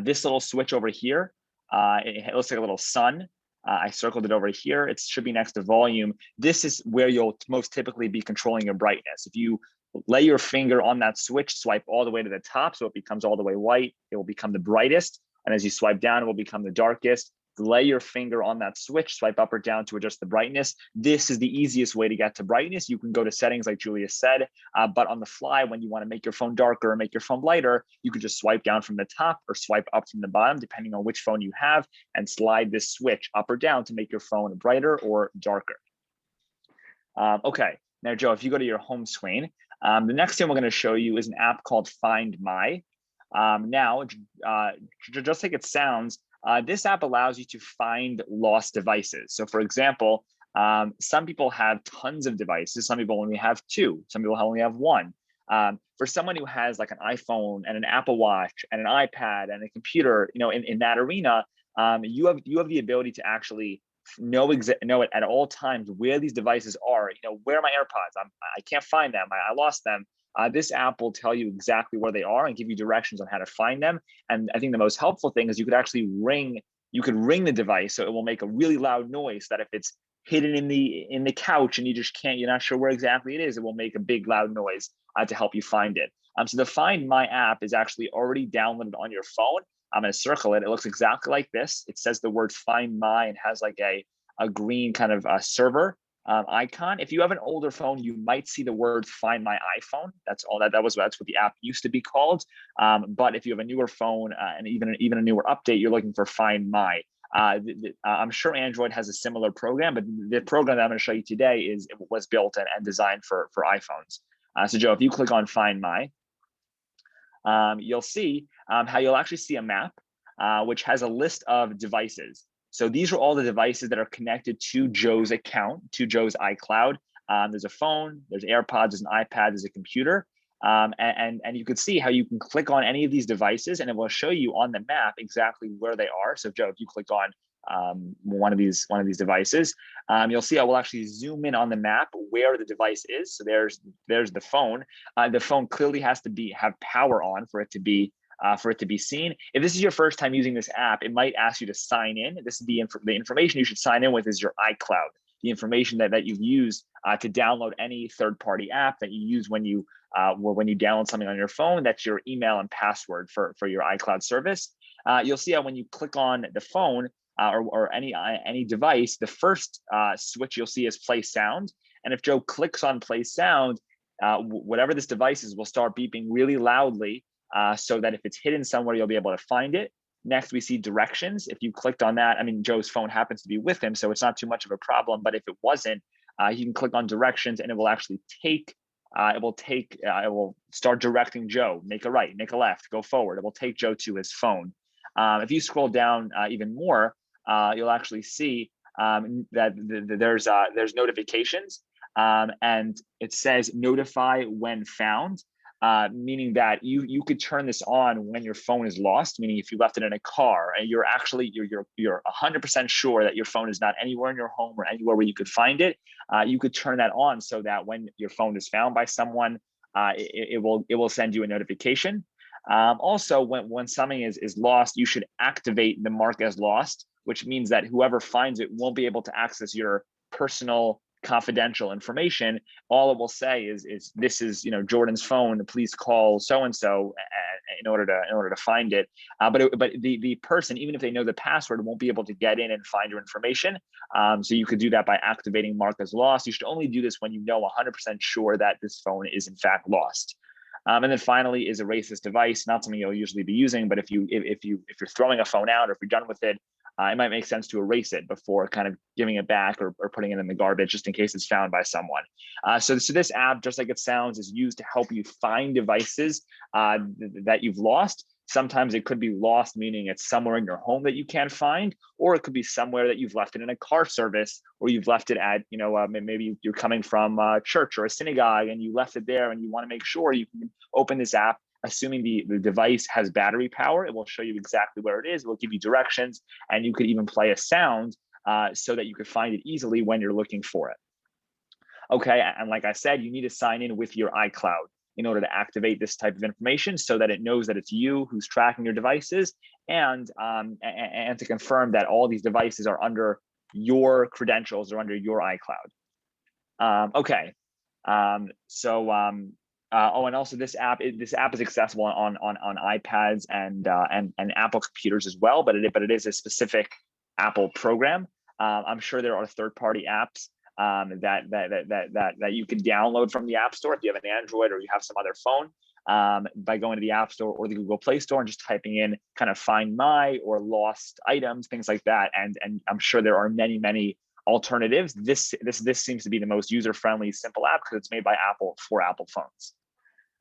this little switch over here, it looks like a little sun. I circled it over here. It should be next to volume. This is where you'll most typically be controlling your brightness. If you lay your finger on that switch, swipe all the way to the top so it becomes all the way white, it will become the brightest. And as you swipe down, it will become the darkest. Lay your finger on that switch, swipe up or down to adjust the brightness. This is the easiest way to get to brightness. You can go to settings like Julia said, but on the fly, when you want to make your phone darker or make your phone lighter, you could just swipe down from the top or swipe up from the bottom, depending on which phone you have, and slide this switch up or down to make your phone brighter or darker. Okay, now Joe, if you go to your home screen, the next thing we're going to show you is an app called Find My. Now, just like it sounds, this app allows you to find lost devices. So for example, some people have tons of devices. Some people only have two. Some people only have one. For someone who has like an iPhone and an Apple Watch and an iPad and a computer, in that arena, you have the ability to actually know it at all times where these devices are. Where are my AirPods? I can't find them. I lost them. This app will tell you exactly where they are and give you directions on how to find them. And I think the most helpful thing is you could actually ring the device, so it will make a really loud noise that if it's hidden in the couch and you're not sure where exactly it is, it will make a big loud noise to help you find it. So the Find My app is actually already downloaded on your phone. I'm going to circle it. It looks exactly like this. It says the word Find My and has like a green kind of server icon. If you have an older phone, you might see the word Find My iPhone. That's what the app used to be called. But if you have a newer phone and even a newer update, you're looking for Find My. I'm sure Android has a similar program, but the program that I'm going to show you today was built and designed for iPhones. So Joe, if you click on Find My, you'll see how you'll actually see a map, which has a list of devices. So these are all the devices that are connected to Joe's account, to Joe's iCloud. There's a phone, there's AirPods, there's an iPad, there's a computer. And you can see how you can click on any of these devices and it will show you on the map exactly where they are. So Joe, if you click on one of these devices, you'll see I will actually zoom in on the map where the device is. So there's the phone. The phone clearly has to have power on for it to be seen. If this is your first time using this app, it might ask you to sign in. This is the information you should sign in with is your iCloud, the information that you've used to download any third-party app that you use when you download something on your phone. That's your email and password for your iCloud service. You'll see how when you click on the phone or any device, the first switch you'll see is play sound. And if Joe clicks on play sound, whatever this device is will start beeping really loudly. So that if it's hidden somewhere, you'll be able to find it. Next, we see directions. If you clicked on that, Joe's phone happens to be with him, so it's not too much of a problem. But if it wasn't, you can click on directions and it will actually it will start directing Joe, make a right, make a left, go forward. It will take Joe to his phone. If you scroll down even more, you'll actually see that there's notifications and it says notify when found. Meaning that you could turn this on when your phone is lost, meaning if you left it in a car and you're 100% sure that your phone is not anywhere in your home or anywhere where you could find it, you could turn that on so that when your phone is found by someone, it will send you a notification. Also, when something is lost, you should activate the mark as lost, which means that whoever finds it won't be able to access your personal confidential information. All it will say is this is Jordan's phone, please call so and so in order to find it. But the person, even if they know the password, won't be able to get in and find your information. So you could do that by activating mark as lost. You should only do this when you know 100% sure that this phone is in fact lost. And then finally is erase this device, not something you'll usually be using, but if you're throwing a phone out or if you're done with it, it might make sense to erase it before kind of giving it back or putting it in the garbage, just in case it's found by someone. So this app, just like it sounds, is used to help you find devices that you've lost. Sometimes it could be lost, meaning it's somewhere in your home that you can't find, or it could be somewhere that you've left it in a car service, or you've left it at, maybe you're coming from a church or a synagogue and you left it there and you want to make sure you can open this app. Assuming the device has battery power, it will show you exactly where it is. It will give you directions, and you could even play a sound so that you could find it easily when you're looking for it. Okay, and like I said, you need to sign in with your iCloud in order to activate this type of information so that it knows that it's you who's tracking your devices, and to confirm that all these devices are under your credentials or under your iCloud. Okay, and also this app is accessible on iPads and Apple computers as well, but it is a specific Apple program. I'm sure there are third-party apps that you can download from the App Store if you have an Android or you have some other phone, by going to the App Store or the Google Play Store and just typing in kind of Find My or lost items, things like that. And I'm sure there are many alternatives. This seems to be the most user-friendly, simple app because it's made by Apple for Apple phones.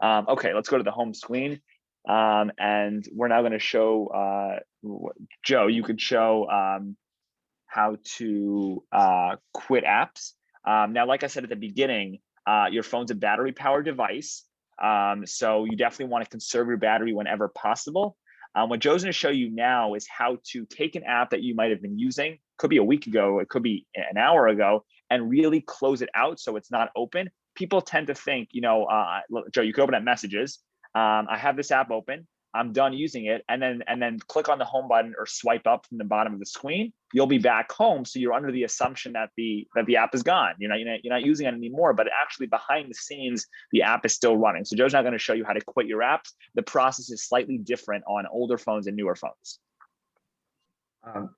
Okay, let's go to the home screen. And we're now going to show, Joe, you could show how to quit apps. Now, like I said at the beginning, your phone's a battery-powered device. So you definitely want to conserve your battery whenever possible. What Joe's going to show you now is how to take an app that you might have been using, could be a week ago, it could be an hour ago, and really close it out so it's not open. People tend to think, Joe, you could open up Messages. I have this app open. I'm done using it, and then click on the home button or swipe up from the bottom of the screen. You'll be back home, so you're under the assumption that the app is gone. You're not using it anymore, but actually behind the scenes, the app is still running. So Joe's not going to show you how to quit your apps. The process is slightly different on older phones and newer phones.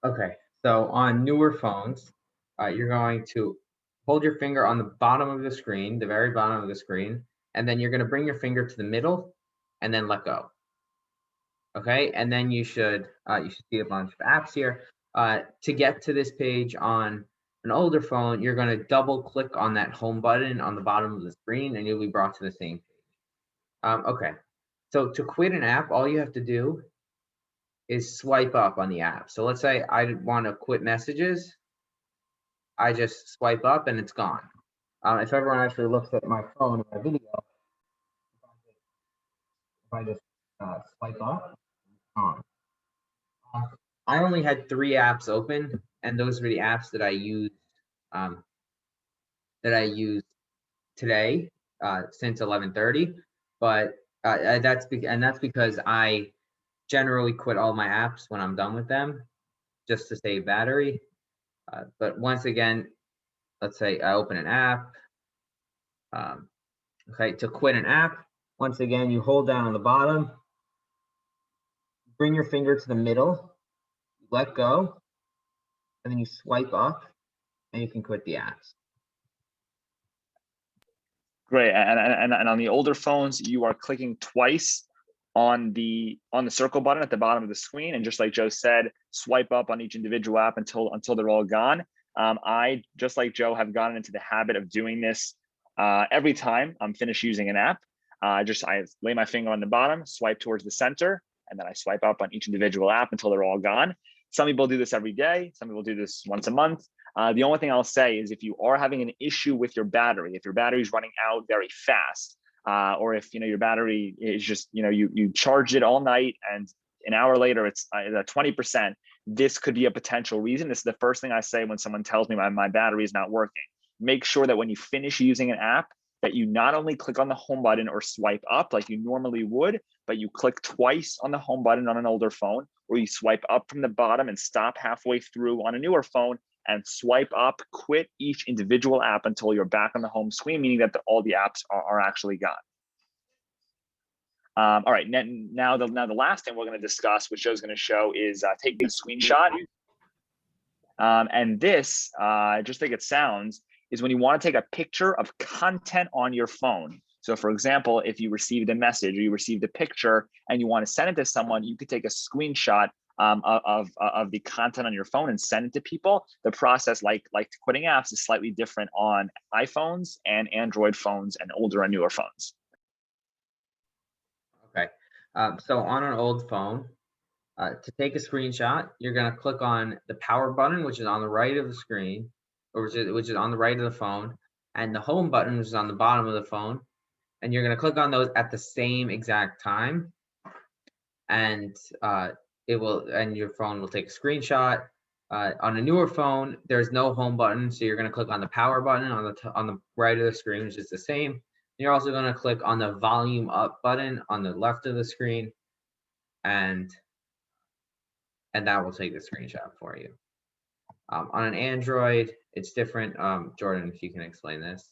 Okay, so on newer phones, you're going to hold your finger on the bottom of the screen, the very bottom of the screen, and then you're going to bring your finger to the middle, and then let go. Okay, and then you should see a bunch of apps here. To get to this page on an older phone, you're going to double click on that home button on the bottom of the screen, and you'll be brought to the same page. Okay, so to quit an app, all you have to do is swipe up on the app. So let's say I want to quit Messages. I just swipe up and it's gone. If everyone actually looks at my phone in my video, if I just swipe up, on. I only had 3 apps open, and those were the apps that I used today since 11:30. But that's because I generally quit all my apps when I'm done with them, just to save battery. But once again, let's say I open an app. Okay, to quit an app, once again, you hold down on the bottom. Bring your finger to the middle, let go, and then you swipe up, and you can quit the apps. Great, and on the older phones, you are clicking twice on the circle button at the bottom of the screen, and just like Joe said, swipe up on each individual app until they're all gone. I, just like Joe, have gotten into the habit of doing this every time I'm finished using an app. I lay my finger on the bottom, swipe towards the center, and then I swipe up on each individual app until they're all gone. Some people do this every day. Some people do this once a month. The only thing I'll say is if you are having an issue with your battery, if your battery is running out very fast, or if your battery is just, you charged it all night and an hour later it's 20%, this could be a potential reason. This is the first thing I say when someone tells me my battery is not working. Make sure that when you finish using an app, that you not only click on the home button or swipe up like you normally would, but you click twice on the home button on an older phone, or you swipe up from the bottom and stop halfway through on a newer phone and swipe up, quit each individual app until you're back on the home screen, meaning that all the apps are actually gone. All right, now the last thing we're going to discuss, which Joe's going to show, is taking a screenshot. And this, just like it sounds, is when you want to take a picture of content on your phone. So for example, if you received a message or you received a picture and you want to send it to someone, you could take a screenshot of the content on your phone and send it to people. The process, like quitting apps, is slightly different on iPhones and Android phones and older and newer phones. Okay, so on an old phone, to take a screenshot, you're going to click on the power button, which is on the right of the screen, or which is on the right of the phone, and the home button, which is on the bottom of the phone. And you're going to click on those at the same exact time, and your phone will take a screenshot. On a newer phone, there's no home button, so you're going to click on the power button on the right of the screen, which is the same. You're also going to click on the volume up button on the left of the screen, and that will take the screenshot for you. On an Android, it's different. Jordan, if you can explain this.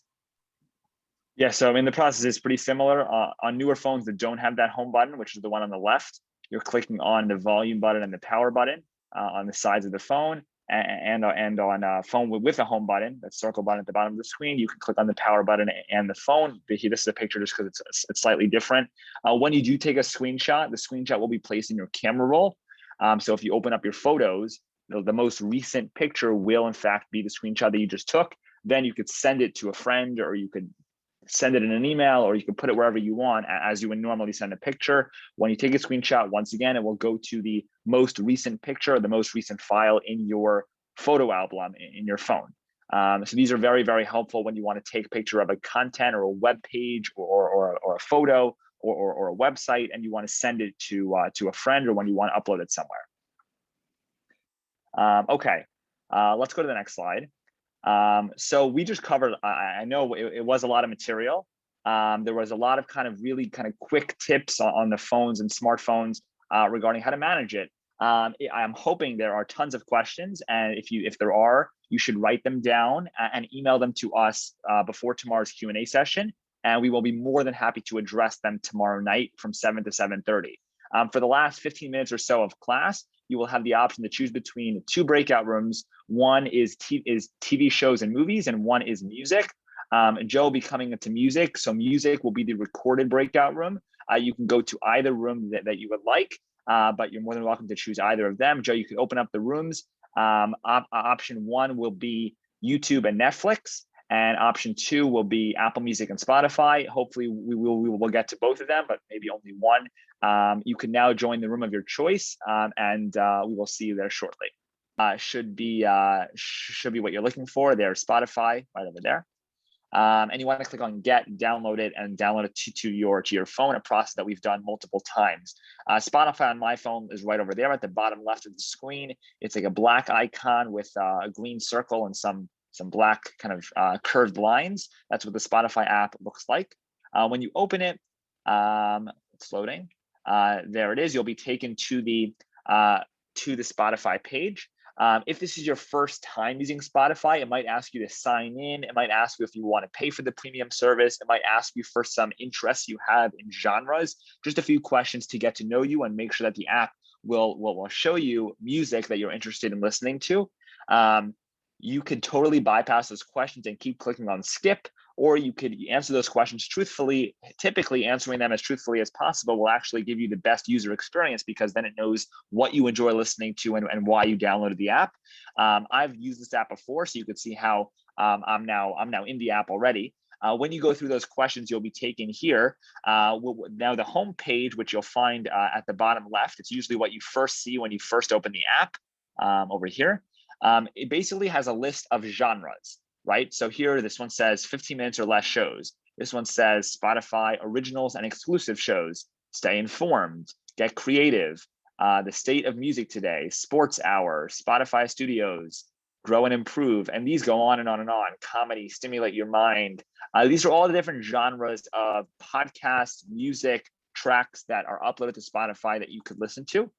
Yeah, so I mean, the process is pretty similar. On newer phones that don't have that home button, which is the one on the left, you're clicking on the volume button and the power button on the sides of the phone, and on a phone with a home button, that circle button at the bottom of the screen, you can click on the power button and the phone. This is a picture just because it's slightly different. When you do take a screenshot, the screenshot will be placed in your camera roll. So if you open up your photos, the most recent picture will in fact be the screenshot that you just took. Then you could send it to a friend, or you could send it in an email, or you can put it wherever you want as you would normally send a picture. When you take a screenshot, once again, it will go to the most recent picture, the most recent file in your photo album in your phone. So these are very, very helpful when you want to take a picture of a content or a web page or a photo or a website, and you want to send it to a friend, or when you want to upload it somewhere. Okay, let's go to the next slide. So we just covered, I know it was a lot of material. There was a lot of really quick tips on the phones and smartphones regarding how to manage it. I'm hoping there are tons of questions, and if there are, you should write them down and email them to us before tomorrow's Q&A session, and we will be more than happy to address them tomorrow night from 7 to 7:30. For the last 15 minutes or so of class, you will have the option to choose between 2 breakout rooms. One is TV shows and movies, and one is music. Joe will be coming into music, so music will be the recorded breakout room. You can go to either room that you would like, but you're more than welcome to choose either of them. Joe, you can open up the rooms. Option 1 will be YouTube and Netflix, and option 2 will be Apple Music and Spotify. Hopefully we will get to both of them, but maybe only one. You can now join the room of your choice, and we will see you there shortly. Should be what you're looking for. There's Spotify right over there. And you want to click on Get, download it, and download it to your phone, a process that we've done multiple times. Spotify on my phone is right over there at the bottom left of the screen. It's like a black icon with a green circle and some black curved lines. That's what the Spotify app looks like. When you open it, it's loading. There it is. You'll be taken to the Spotify page. If this is your first time using Spotify, it might ask you to sign in. It might ask you if you want to pay for the premium service. It might ask you for some interests you have in genres. Just a few questions to get to know you and make sure that the app will show you music that you're interested in listening to. You could totally bypass those questions and keep clicking on skip, or you could answer those questions truthfully. Typically, answering them as truthfully as possible will actually give you the best user experience, because then it knows what you enjoy listening to and why you downloaded the app. I've used this app before, so you could see how I'm now in the app already. When you go through those questions, you'll be taken here. Now the home page, which you'll find at the bottom left, it's usually what you first see when you first open the app over here. It basically has a list of genres, right? So here, this one says 15 minutes or less shows. This one says Spotify originals and exclusive shows, stay informed, get creative, the state of music today, sports hour, Spotify studios, grow and improve. And these go on and on and on. Comedy, stimulate your mind. These are all the different genres of podcasts, music, tracks that are uploaded to Spotify that you could listen to.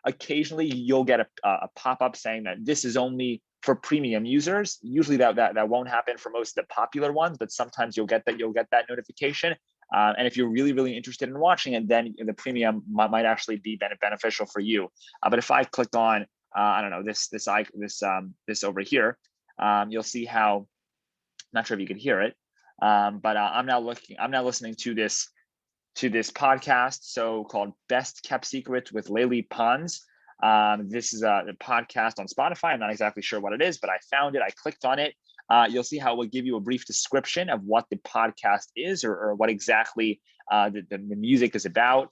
Occasionally you'll get a pop-up saying that this is only for premium users. Usually that won't happen for most of the popular ones, but sometimes you'll get that notification. And if you're really, really interested in watching it, then the premium might actually be beneficial for you. But if I click on, I don't know, this over here, you'll see how, not sure if you can hear it, But I'm now listening to this podcast, so called Best Kept Secrets with Layli Pons. This is a podcast on Spotify. I'm not exactly sure what it is, but I found it. I clicked on it. You'll see how it will give you a brief description of what the podcast is, or what exactly the music is about.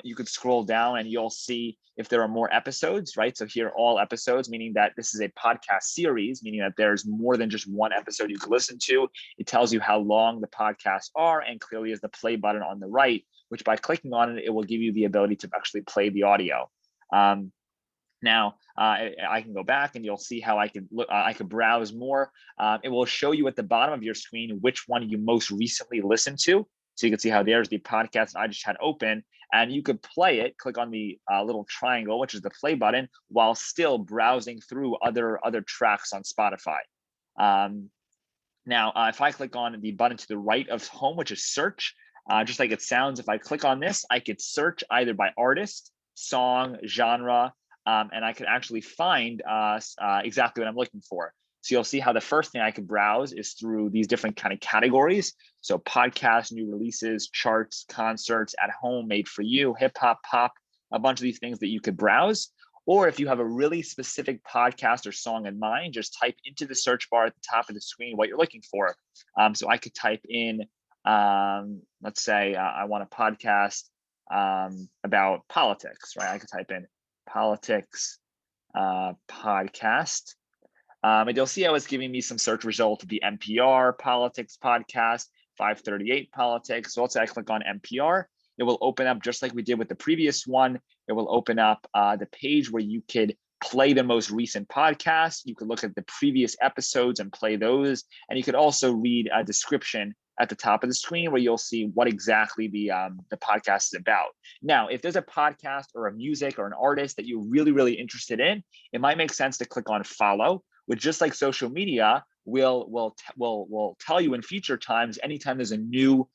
You could scroll down and you'll see if there are more episodes, right? So here are all episodes, meaning that this is a podcast series, meaning that there's more than just one episode you can listen to. It tells you how long the podcasts are, and clearly is the play button on the right, which by clicking on it, it will give you the ability to actually play the audio. Now I can go back and you'll see how I can look. I could browse more. It will show you at the bottom of your screen which one you most recently listened to. So you can see how there's the podcast I just had open, and you could play it. Click on the little triangle, which is the play button, while still browsing through other tracks on Spotify. Now, if I click on the button to the right of home, which is search, just like it sounds, if I click on this, I could search either by artist, song, genre, and I could actually find exactly what I'm looking for. So you'll see how the first thing I could browse is through these different kind of categories. So podcasts, new releases, charts, concerts, at home, made for you, hip hop, pop, a bunch of these things that you could browse. Or if you have a really specific podcast or song in mind, just type into the search bar at the top of the screen what you're looking for. So I could type in, let's say I want a podcast about politics, right? I could type in politics podcast. And you'll see how it's giving me some search results, the NPR politics podcast, 538 politics. So let's say I click on NPR. It will open up just like we did with the previous one. It will open up the page where you could play the most recent podcast. You could look at the previous episodes and play those. And you could also read a description at the top of the screen where you'll see what exactly the podcast is about. Now, if there's a podcast or a music or an artist that you're really, really interested in, it might make sense to click on follow, which, just like social media, will tell you in future times, anytime there's a new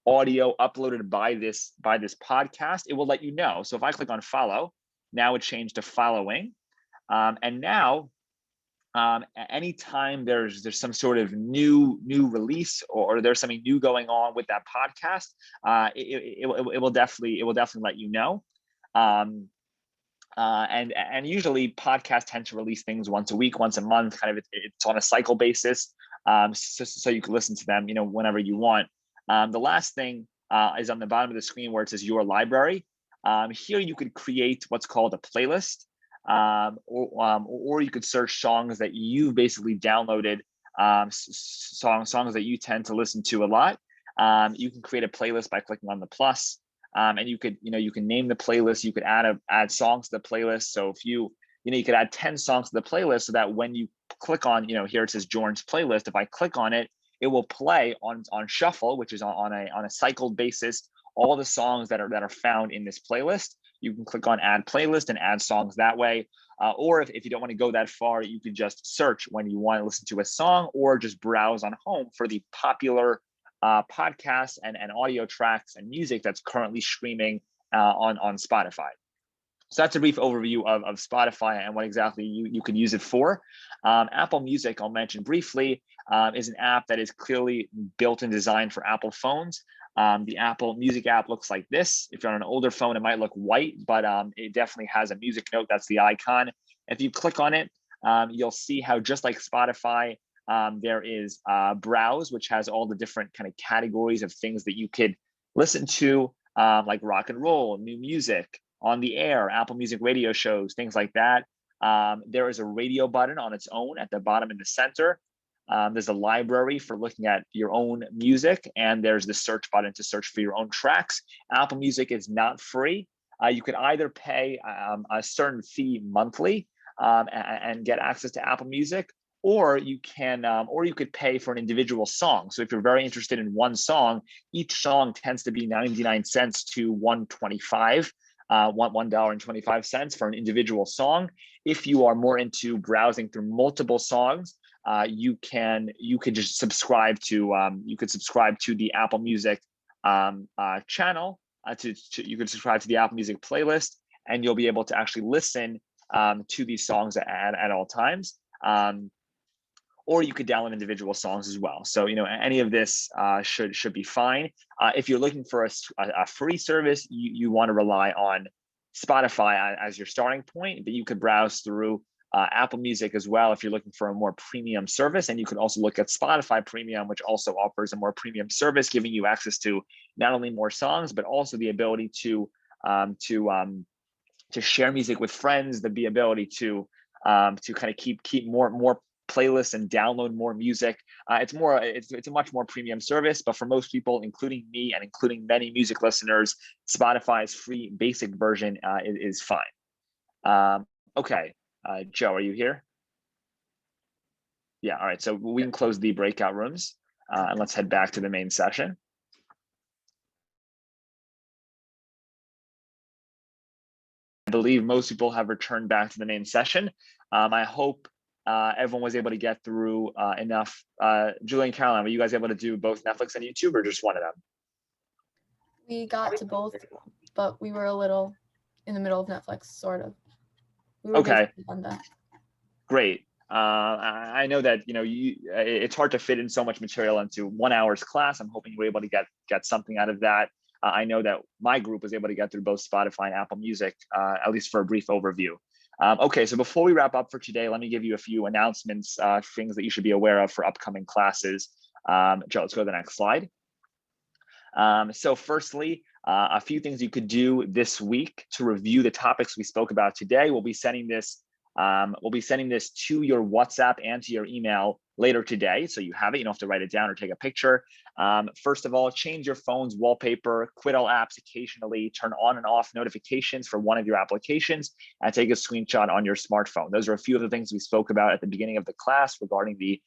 audio uploaded by this podcast, it will let you know. So if I click on follow, now it changed to following. And now, anytime there's some sort of new release, or there's something new going on with that podcast, it will definitely let you know. And usually podcasts tend to release things once a week, once a month, kind of it's on a cycle basis. So you can listen to them, whenever you want. The last thing is on the bottom of the screen where it says your library. Here you could create what's called a playlist, or you could search songs that you basically downloaded, songs that you tend to listen to a lot. You can create a playlist by clicking on the plus. And you can name the playlist. You could add songs to the playlist. So if you could add 10 songs to the playlist, so that when you click on, here it says Jordan's playlist. If I click on it, it will play on shuffle, which is on a cycled basis, all the songs that are found in this playlist. You can click on add playlist and add songs that way. Or if you don't want to go that far, you could just search when you want to listen to a song, or just browse on home for the popular podcasts and audio tracks and music that's currently streaming on Spotify. So that's a brief overview of Spotify and what exactly you can use it for. Apple Music, I'll mention briefly, is an app that is clearly built and designed for Apple phones. The Apple Music app looks like this. If you're on an older phone, it might look white, but it definitely has a music note. That's the icon. If you click on it, you'll see how, just like Spotify, there is Browse, which has all the different kind of categories of things that you could listen to, like rock and roll, new music, on the air, Apple Music radio shows, things like that. There is a radio button on its own at the bottom in the center. There's a library for looking at your own music, and there's the search button to search for your own tracks. Apple Music is not free. You could either pay a certain fee monthly and get access to Apple Music, or you could pay for an individual song. So if you're very interested in one song, each song tends to be 99 cents to $1.25. $1.25 for an individual song. If you are more into browsing through multiple songs, you could just subscribe to the Apple Music channel. You could subscribe to the Apple Music playlist, and you'll be able to actually listen to these songs at all times. or you could download individual songs as well. So, any of this should be fine. If you're looking for a free service, you want to rely on Spotify as your starting point, but you could browse through Apple Music as well if you're looking for a more premium service. And you can also look at Spotify Premium, which also offers a more premium service, giving you access to not only more songs, but also the ability to share music with friends, the ability to kind of keep more playlists and download more music. It's a much more premium service, but for most people, including me and including many music listeners, Spotify's free basic version is fine. Okay, Joe, are you here? Yeah, all right, so we can close the breakout rooms and let's head back to the main session. I believe most people have returned back to the main session. I hope everyone was able to get through enough. Julie and Caroline, were you guys able to do both Netflix and YouTube or just one of them? We got to both, but we were a little in the middle of Netflix, sort of. We were Okay. on that. Great. I know that it's hard to fit in so much material into 1 hour's class. I'm hoping you were able to get something out of that. I know that my group was able to get through both Spotify and Apple Music, at least for a brief overview. Okay, so before we wrap up for today, let me give you a few announcements, things that you should be aware of for upcoming classes. Joe, let's go to the next slide. So firstly, a few things you could do this week to review the topics we spoke about today. We'll be sending this to your WhatsApp and to your email later today. So you have it, you don't have to write it down or take a picture. First of all, change your phone's wallpaper, quit all apps occasionally, turn on and off notifications for one of your applications, and take a screenshot on your smartphone. Those are a few of the things we spoke about at the beginning of the class regarding the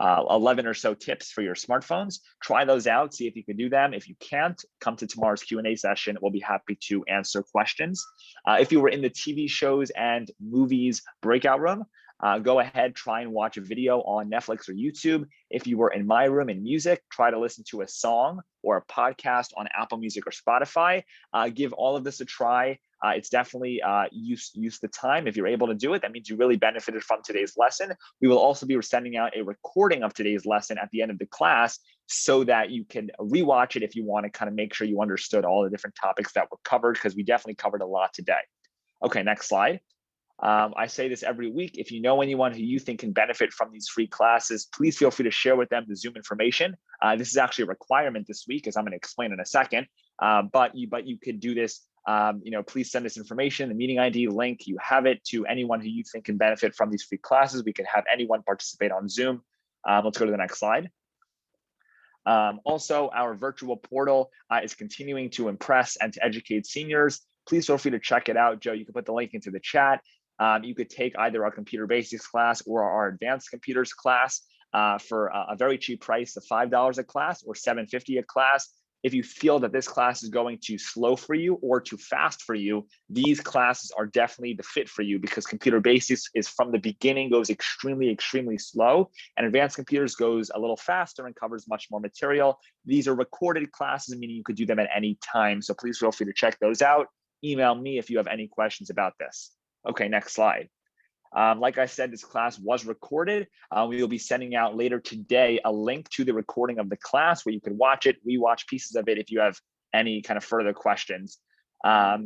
11 or so tips for your smartphones. Try those out, see if you can do them. If you can't, come to tomorrow's Q&A session. We'll be happy to answer questions. If you were in the TV shows and movies breakout room, go ahead, try and watch a video on Netflix or YouTube. If you were in my room in music, try to listen to a song or a podcast on Apple Music or Spotify. Give all of this a try. It's definitely use the time. If you're able to do it, that means you really benefited from today's lesson. We will also be sending out a recording of today's lesson at the end of the class so that you can rewatch it if you want to kind of make sure you understood all the different topics that were covered, because we definitely covered a lot today. Okay, next slide. I say this every week. If you know anyone who you think can benefit from these free classes, please feel free to share with them the Zoom information. This is actually a requirement this week, as I'm going to explain in a second. But you could do this. Please send us information, the meeting ID link. You have it to anyone who you think can benefit from these free classes. We can have anyone participate on Zoom. Let's go to the next slide. Also, our virtual portal is continuing to impress and to educate seniors. Please feel free to check it out. Joe, you can put the link into the chat. You could take either our computer basics class or our advanced computers class for a very cheap price of $5 a class or $7.50 a class. If you feel that this class is going too slow for you or too fast for you, these classes are definitely the fit for you, because computer basics is from the beginning goes extremely, extremely slow, and advanced computers goes a little faster and covers much more material. These are recorded classes, meaning you could do them at any time. So please feel free to check those out. Email me if you have any questions about this. Okay, next slide. Like I said, this class was recorded. We will be sending out later today a link to the recording of the class where you can watch it, rewatch pieces of it if you have any kind of further questions. There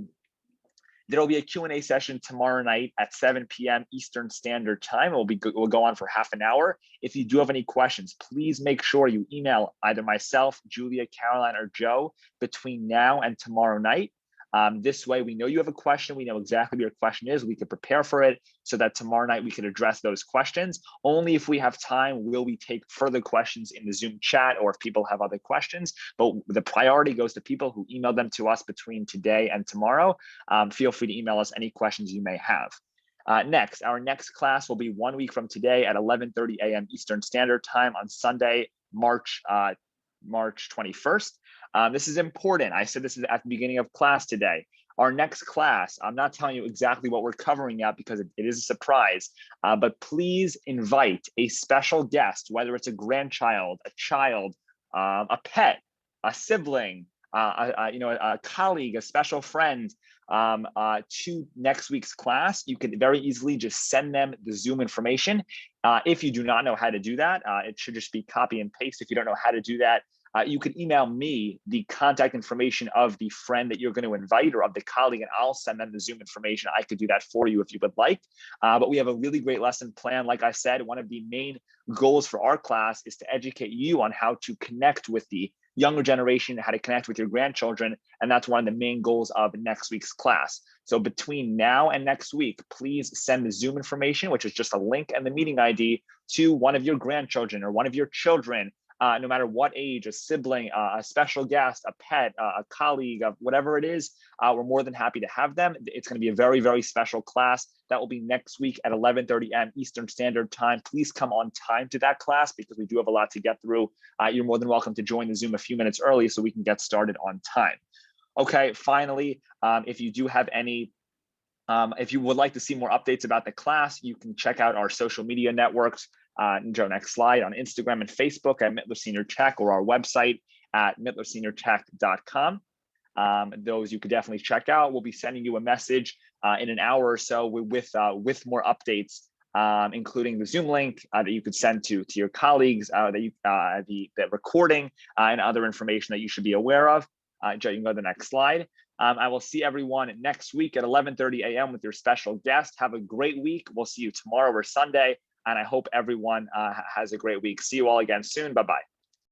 will be a Q&A session tomorrow night at 7 p.m. Eastern Standard Time. We'll go on for half an hour. If you do have any questions, please make sure you email either myself, Julia, Caroline, or Joe between now and tomorrow night. This way, we know you have a question. We know exactly what your question is. We can prepare for it so that tomorrow night we can address those questions. Only if we have time will we take further questions in the Zoom chat or if people have other questions. But the priority goes to people who email them to us between today and tomorrow. Feel free to email us any questions you may have. Next, our next class will be 1 week from today at 11:30 a.m. Eastern Standard Time on Sunday, March 21st. This is important. I said this is at the beginning of class today. Our next class, I'm not telling you exactly what we're covering yet because it is a surprise, but please invite a special guest, whether it's a grandchild, a child, a pet, a sibling, a colleague, a special friend to next week's class, you could very easily just send them the Zoom information. If you do not know how to do that, it should just be copy and paste. If you don't know how to do that, you could email me the contact information of the friend that you're going to invite or of the colleague, and I'll send them the Zoom information. I could do that for you if you would like. But we have a really great lesson plan. Like I said, one of the main goals for our class is to educate you on how to connect with the younger generation, how to connect with your grandchildren. And that's one of the main goals of next week's class. So between now and next week, please send the Zoom information, which is just a link and the meeting ID, to one of your grandchildren or one of your children, no matter what age, a sibling, a special guest, a pet, a colleague, whatever it is. We're more than happy to have them. It's going to be a very, very special class. That will be next week at 11:30 a.m. Eastern Standard Time. Please come on time to that class because we do have a lot to get through. You're more than welcome to join the Zoom a few minutes early so we can get started on time. Okay, finally, if you do have any if you would like to see more updates about the class, you can check out our social media networks. Joe, next slide, on Instagram and Facebook at Mittler Senior Tech, or our website at mittlerseniortech.com. Those you could definitely check out. We'll be sending you a message in an hour or so with more updates, including the Zoom link that you could send to your colleagues, the recording and other information that you should be aware of. Joe, you can go to the next slide. I will see everyone next week at 11:30 a.m. with your special guest. Have a great week. We'll see you tomorrow or Sunday. And I hope everyone has a great week. See you all again soon. Bye-bye.